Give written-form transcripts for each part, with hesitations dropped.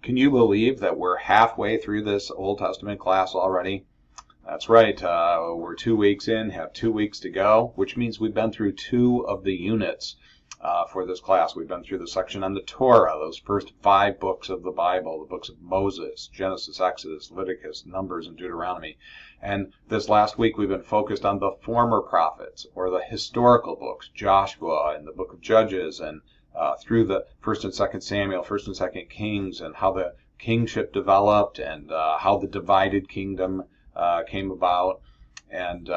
Can you believe that we're halfway through this Old Testament class already? That's right. We're 2 weeks in, have 2 weeks to go, which means we've been through 2 of the units for this class. We've been through the section on the Torah, those first 5 books of the Bible, the books of Moses, Genesis, Exodus, Leviticus, Numbers, and Deuteronomy. And this last week we've been focused on the former prophets, or the historical books, Joshua and the book of Judges, and through the 1st and 2nd Samuel, 1st and 2nd Kings, and how the kingship developed, and how the divided kingdom came about, and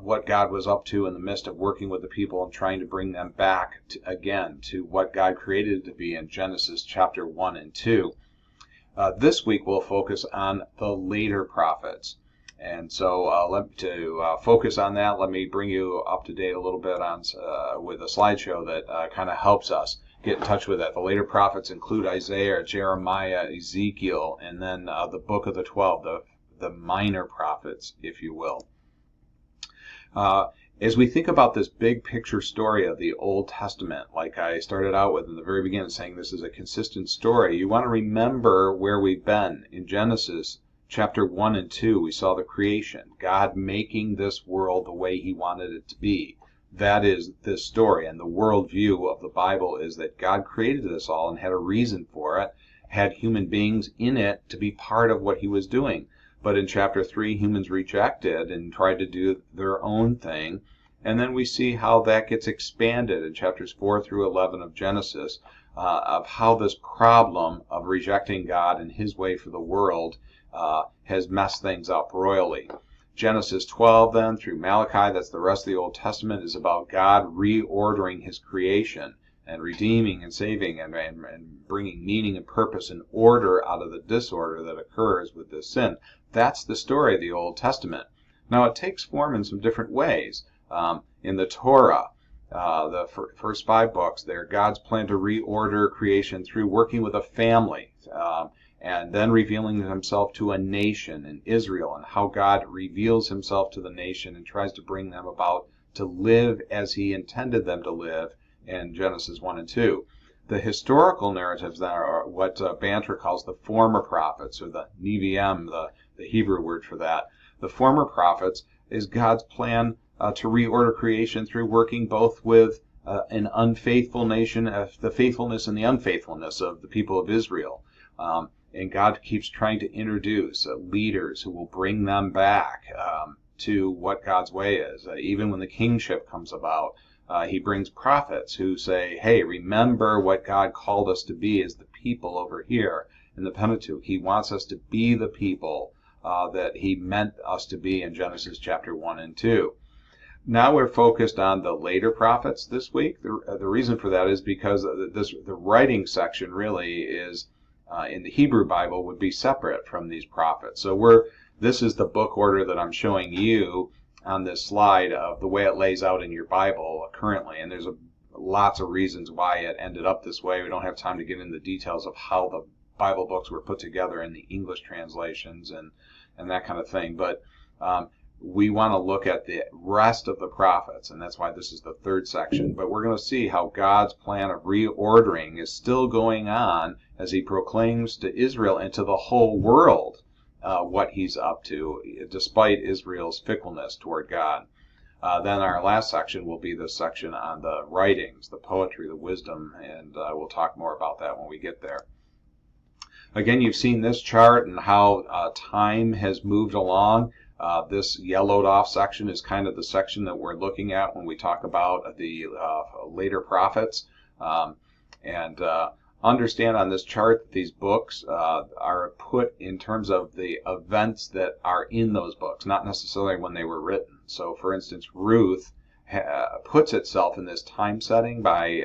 what God was up to in the midst of working with the people and trying to bring them back again to what God created it to be in Genesis chapter 1 and 2. This week we'll focus on the later prophets. And so to focus on that, let me bring you up to date a little bit on with a slideshow that kind of helps us get in touch with that. The later prophets include Isaiah, Jeremiah, Ezekiel, and then the book of the 12, the minor prophets, if you will. As we think about this big picture story of the Old Testament, like I started out with in the very beginning, saying this is a consistent story, you want to remember where we've been. In Genesis chapter 1 and 2, we saw the creation, God making this world the way he wanted it to be. That is this story, and the worldview of the Bible is that God created this all and had a reason for it, had human beings in it to be part of what he was doing. But in chapter 3, humans rejected and tried to do their own thing, and then we see how that gets expanded in chapters 4 through 11 of Genesis, of how this problem of rejecting God and his way for the world has messed things up royally. Genesis 12 then through Malachi, that's the rest of the Old Testament, is about God reordering his creation and redeeming and saving and bringing meaning and purpose and order out of the disorder that occurs with this sin. That's the story of the Old Testament. Now it takes form in some different ways. In the Torah, the first 5 books, they're God's plan to reorder creation through working with a family, and then revealing himself to a nation in Israel, and how God reveals himself to the nation and tries to bring them about to live as he intended them to live in Genesis 1 and 2. The historical narratives that are what Banter calls the former prophets, or the Nevi'im, the Hebrew word for that. The former prophets is God's plan to reorder creation through working both with an unfaithful nation, the faithfulness and the unfaithfulness of the people of Israel. And God keeps trying to introduce leaders who will bring them back to what God's way is. Even when the kingship comes about, he brings prophets who say, hey, remember what God called us to be as the people over here in the Pentateuch. He wants us to be the people that he meant us to be in Genesis chapter 1 and 2. Now we're focused on the later prophets this week. The reason for that is because the writing section really is, in the Hebrew Bible, would be separate from these prophets. So this is the book order that I'm showing you on this slide of the way it lays out in your Bible currently. And there's lots of reasons why it ended up this way. We don't have time to get into the details of how the Bible books were put together in the English translations and that kind of thing. But we want to look at the rest of the prophets, and that's why this is the 3rd section. But we're going to see how God's plan of reordering is still going on as he proclaims to Israel and to the whole world what he's up to, despite Israel's fickleness toward God. Then our last section will be the section on the writings, the poetry, the wisdom, and we'll talk more about that when we get there. Again, you've seen this chart and how time has moved along. This yellowed off section is kind of the section that we're looking at when we talk about the later prophets. Understand on this chart that these books are put in terms of the events that are in those books, not necessarily when they were written. So, for instance, Ruth puts itself in this time setting by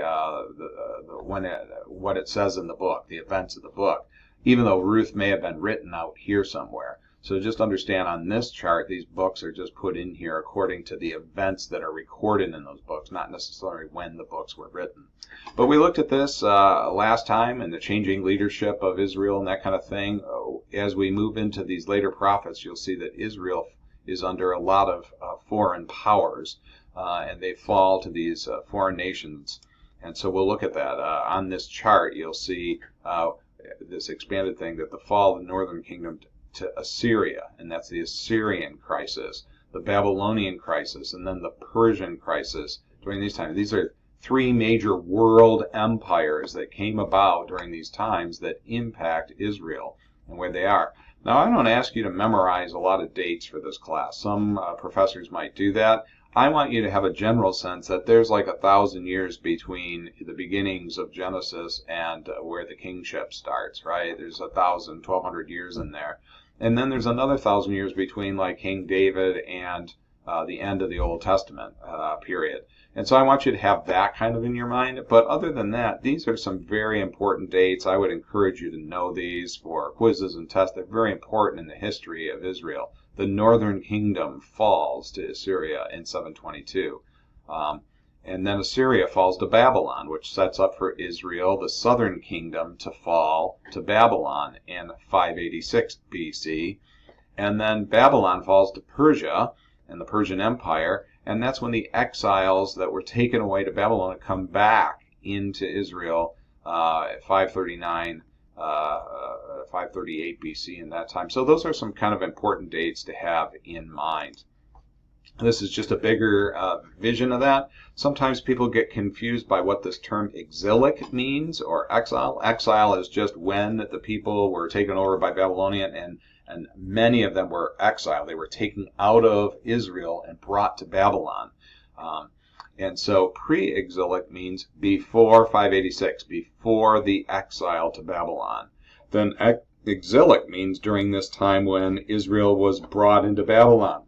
what it says in the book, the events of the book, even though Ruth may have been written out here somewhere. So just understand on this chart, these books are just put in here according to the events that are recorded in those books, not necessarily when the books were written. But we looked at this last time and the changing leadership of Israel and that kind of thing. As we move into these later prophets, you'll see that Israel is under a lot of foreign powers, and they fall to these foreign nations. And so we'll look at that. On this chart, you'll see this expanded thing, that the fall of the northern kingdom to Assyria, and that's the Assyrian crisis, the Babylonian crisis, and then the Persian crisis during these times. These are three major world empires that came about during these times that impact Israel and where they are. Now, I don't ask you to memorize a lot of dates for this class. Some professors might do that. I want you to have a general sense that there's like 1,000 years between the beginnings of Genesis and where the kingship starts, right? There's 1,000, 1,200 years in there. And then there's another 1,000 years between like King David and the end of the Old Testament period. And so I want you to have that kind of in your mind. But other than that, these are some very important dates. I would encourage you to know these for quizzes and tests. They're very important in the history of Israel. The northern kingdom falls to Assyria in 722. And then Assyria falls to Babylon, which sets up for Israel, the southern kingdom, to fall to Babylon in 586 BC. And then Babylon falls to Persia and the Persian Empire, and that's when the exiles that were taken away to Babylon come back into Israel at 539, 538 BC in that time. So those are some kind of important dates to have in mind. This is just a bigger vision of that. Sometimes people get confused by what this term exilic means, or exile. Exile is just when the people were taken over by Babylonian, and many of them were exiled. They were taken out of Israel and brought to Babylon. And so pre-exilic means before 586, before the exile to Babylon. Then exilic means during this time when Israel was brought into Babylon.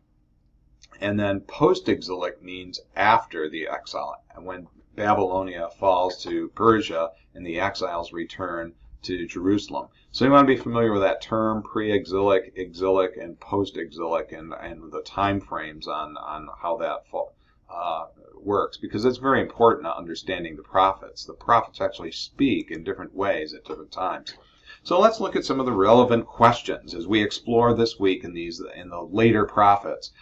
And then post-exilic means after the exile, when Babylonia falls to Persia and the exiles return to Jerusalem. So you want to be familiar with that term, pre-exilic, exilic, and post-exilic, and the time frames on how that works, because it's very important to understanding the prophets. The prophets actually speak in different ways at different times. So let's look at some of the relevant questions as we explore this week in the later prophets.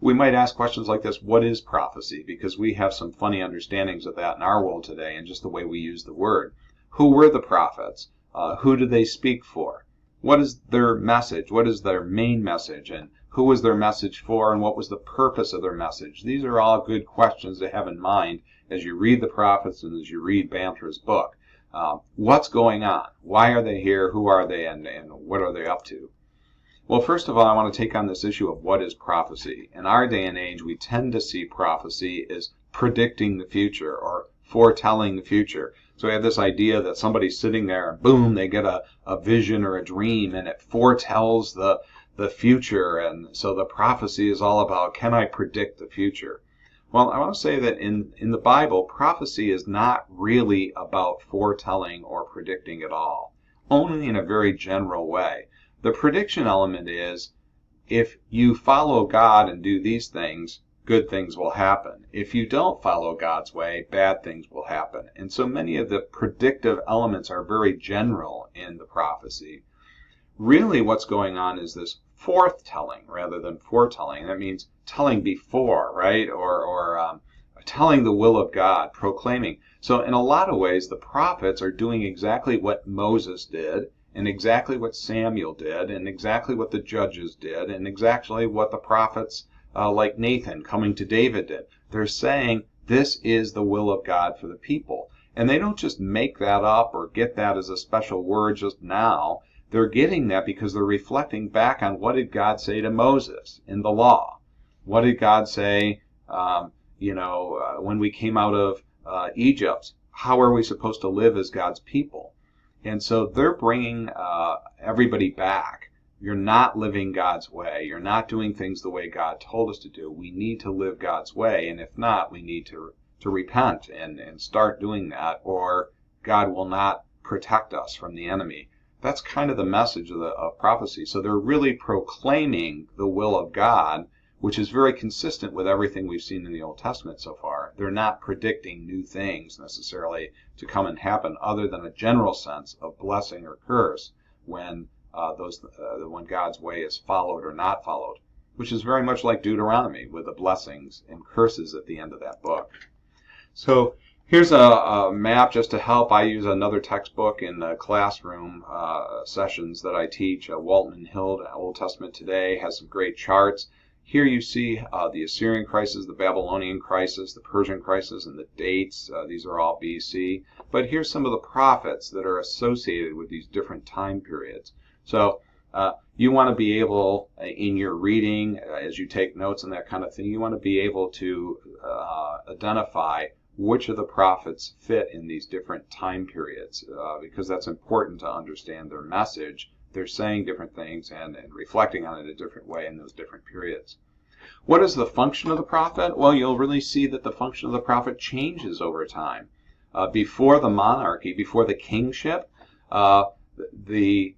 We might ask questions like this: what is prophecy? Because we have some funny understandings of that in our world today, and just the way we use the word. Who were the prophets? Who did they speak for? What is their message? What is their main message? And who was their message for? And what was the purpose of their message? These are all good questions to have in mind as you read the prophets and as you read Banter's book. What's going on? Why are they here? Who are they? And what are they up to? Well, first of all, I want to take on this issue of what is prophecy. In our day and age, we tend to see prophecy as predicting the future or foretelling the future. So we have this idea that somebody's sitting there and boom, they get a vision or a dream, and it foretells the future. And so the prophecy is all about, can I predict the future? Well, I want to say that in the Bible, prophecy is not really about foretelling or predicting at all, only in a very general way. The prediction element is, if you follow God and do these things, good things will happen. If you don't follow God's way, bad things will happen. And so many of the predictive elements are very general in the prophecy. Really what's going on is this forthtelling rather than foretelling. That means telling before, right? Or telling the will of God, proclaiming. So in a lot of ways, the prophets are doing exactly what Moses did, and exactly what Samuel did, and exactly what the judges did, and exactly what the prophets like Nathan coming to David did. They're saying this is the will of God for the people. And they don't just make that up or get that as a special word just now. They're getting that because they're reflecting back on what did God say to Moses in the law. What did God say, when we came out of Egypt? How are we supposed to live as God's people? And so they're bringing everybody back. You're not living God's way. You're not doing things the way God told us to do. We need to live God's way. And if not, we need to repent and start doing that, or God will not protect us from the enemy. That's kind of the message of prophecy. So they're really proclaiming the will of God, which is very consistent with everything we've seen in the Old Testament so far. They're not predicting new things necessarily to come and happen, other than a general sense of blessing or curse when God's way is followed or not followed, which is very much like Deuteronomy with the blessings and curses at the end of that book. So Here's a map just to help. I use another textbook in the classroom sessions that I teach. Walton and Hill, Old Testament Today, has some great charts. Here you see the Assyrian crisis, the Babylonian crisis, the Persian crisis, and the dates. These are all BC. But here's some of the prophets that are associated with these different time periods. So you want to be able, in your reading, as you take notes and that kind of thing, you want to be able to identify which of the prophets fit in these different time periods, because that's important to understand their message. They're saying different things and reflecting on it a different way in those different periods. What is the function of the prophet? Well, you'll really see that the function of the prophet changes over time. Before the monarchy, before the kingship, the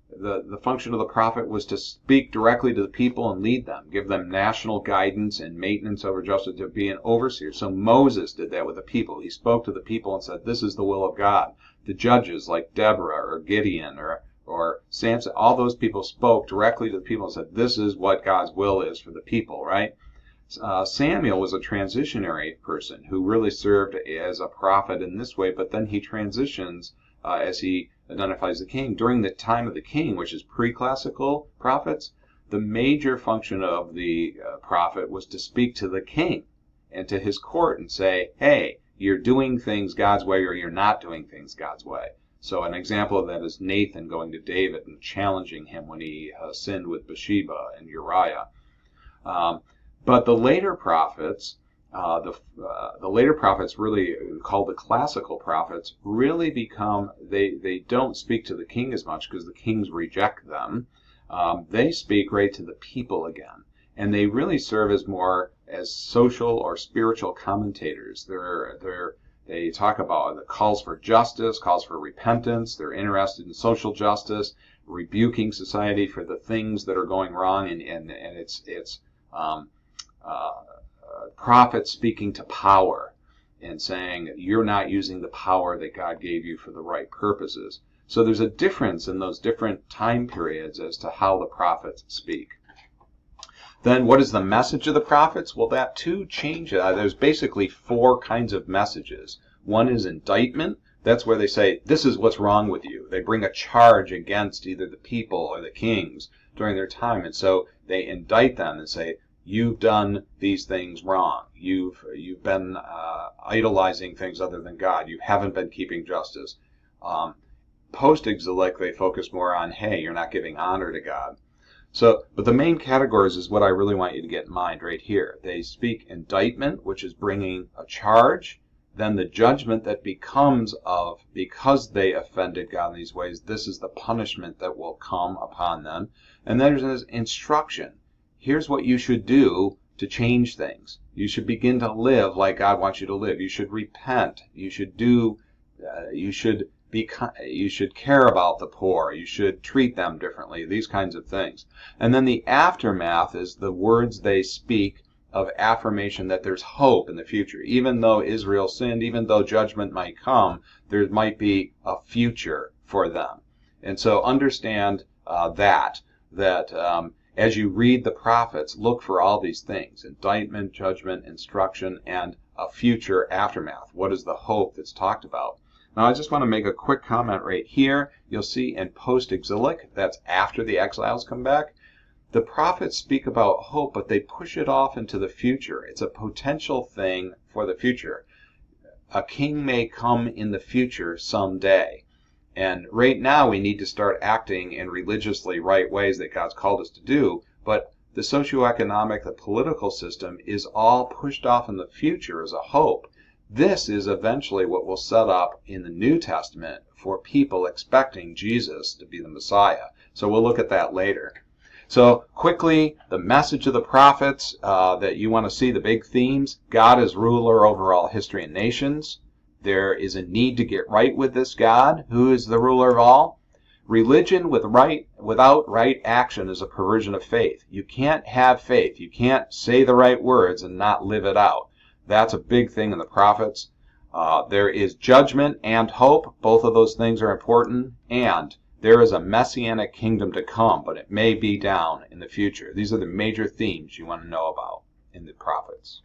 function of the prophet was to speak directly to the people and lead them, give them national guidance and maintenance over justice, to be an overseer. So Moses did that with the people. He spoke to the people and said, this is the will of God. The judges like Deborah or Gideon or Samson, all those people spoke directly to the people and said, this is what God's will is for the people, right? Samuel was a transitionary person who really served as a prophet in this way, but then he transitions as he identifies the king. During the time of the king, which is pre-classical prophets, the major function of the prophet was to speak to the king and to his court and say, hey, you're doing things God's way or you're not doing things God's way. So an example of that is Nathan going to David and challenging him when he sinned with Bathsheba and Uriah. But the later prophets, the later prophets, really called the classical prophets, really become, they don't speak to the king as much because the kings reject them. They speak right to the people again, and they really serve as more as social or spiritual commentators. They talk about the calls for justice, calls for repentance. They're interested in social justice, rebuking society for the things that are going wrong, and it's prophets speaking to power and saying you're not using the power that God gave you for the right purposes. So there's a difference in those different time periods as to how the prophets speak. Then what is the message of the prophets? Well, that too changes. There's basically four kinds of messages. One is indictment. That's where they say, this is what's wrong with you. They bring a charge against either the people or the kings during their time. And so they indict them and say, you've done these things wrong. You've been idolizing things other than God. You haven't been keeping justice. Post-exilic, they focus more on, hey, you're not giving honor to God. So, but the main categories is what I really want you to get in mind right here. They speak indictment, which is bringing a charge. Then the judgment that becomes of, because they offended God in these ways, this is the punishment that will come upon them. And then there's instruction. Here's what you should do to change things. You should begin to live like God wants you to live. You should repent. You should care about the poor. You should treat them differently. These kinds of things. And then the aftermath is the words they speak of affirmation that there's hope in the future. Even though Israel sinned, even though judgment might come, there might be a future for them. And so understand that as you read the prophets, look for all these things: indictment, judgment, instruction, and a future aftermath. What is the hope that's talked about? Now, I just want to make a quick comment right here. You'll see in post-exilic, that's after the exiles come back, the prophets speak about hope, but they push it off into the future. It's a potential thing for the future. A king may come in the future someday. And right now we need to start acting in religiously right ways that God's called us to do, but the socioeconomic, the political system is all pushed off in the future as a hope. This is eventually what will set up in the New Testament for people expecting Jesus to be the Messiah. So we'll look at that later. So quickly, the message of the prophets that you want to see, the big themes: God is ruler over all history and nations. There is a need to get right with this God, who is the ruler of all. Religion without right action is a perversion of faith. You can't have faith. You can't say the right words and not live it out. That's a big thing in the prophets. There is judgment and hope. Both of those things are important. And there is a messianic kingdom to come, but it may be down in the future. These are the major themes you want to know about in the prophets.